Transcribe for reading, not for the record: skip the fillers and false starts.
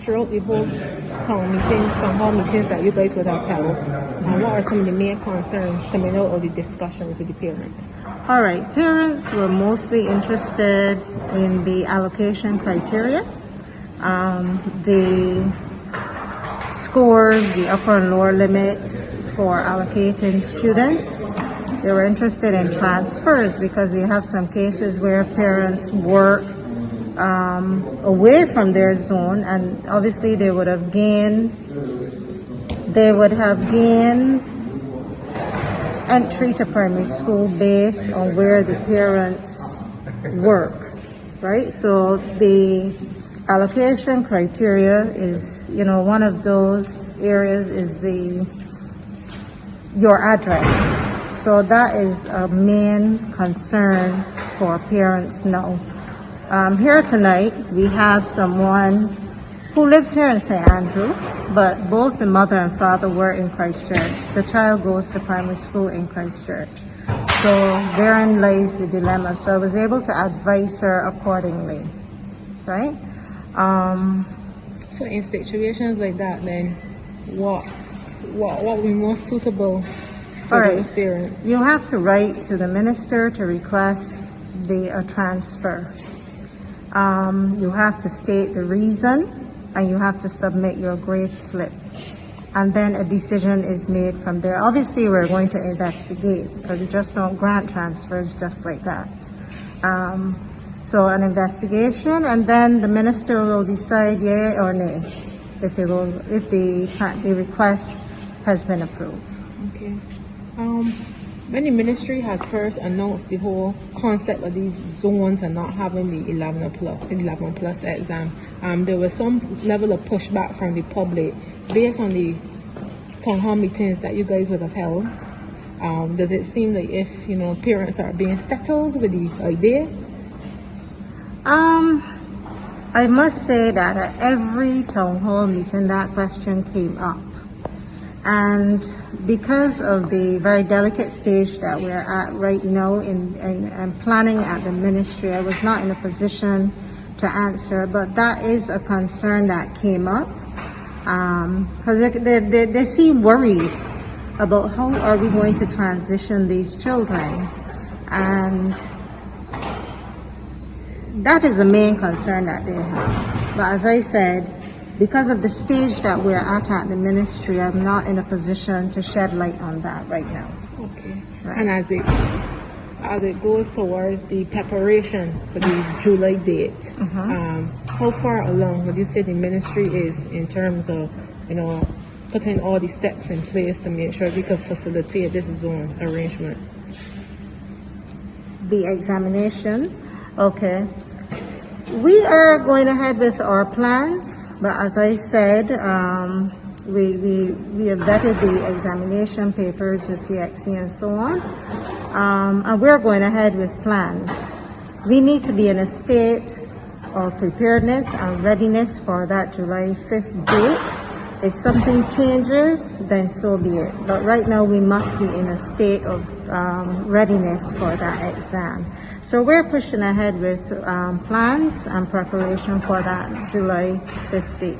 throughout the whole town hall meetings that you guys would have held, and what are some of the main concerns coming out of the discussions with the parents? All right, parents were mostly interested in the allocation criteria, the scores, the upper and lower limits for allocating students. They were interested in transfers because we have some cases where parents work away from their zone, and obviously they would have gained entry to primary school based on where the parents work, right? So the allocation criteria is, one of those areas is your address. So that is a main concern for parents now. Here tonight, we have someone who lives here in St. Andrew, but both the mother and father were in Christchurch. The child goes to primary school in Christchurch. So therein lies the dilemma. So I was able to advise her accordingly, right? So in situations like that, then what would be most suitable for those parents? You have to write to the minister to request a transfer. You have to state the reason, and you have to submit your grade slip, and then a decision is made from there. Obviously, we're going to investigate, because we just don't grant transfers just like that. So an investigation, and then the minister will decide yea or nay if the request has been approved. Okay. When the ministry had first announced the whole concept of these zones and not having the 11 plus exam, there was some level of pushback from the public based on the town hall meetings that you guys would have held. Does it seem like if parents are being settled with the idea? I must say that at every town hall meeting that question came up. And because of the very delicate stage that we're at right now in planning at the ministry, I was not in a position to answer, but that is a concern that came up. Because they seem worried about how are we going to transition these children. And that is the main concern that they have. But as I said, because of the stage that we're at the ministry, I'm not in a position to shed light on that right now. Okay. Right. And as it goes towards the preparation for the July date, how far along would you say the ministry is in terms of, putting all the steps in place to make sure we can facilitate this zone arrangement? The examination, okay. We are going ahead with our plans, but as I said, we have vetted the examination papers with CXC and so on, and we're going ahead with plans. We need to be in a state of preparedness and readiness for that July 5th date. If something changes, then so be it. But right now, we must be in a state of readiness for that exam. So we're pushing ahead with plans and preparation for that July 5th date.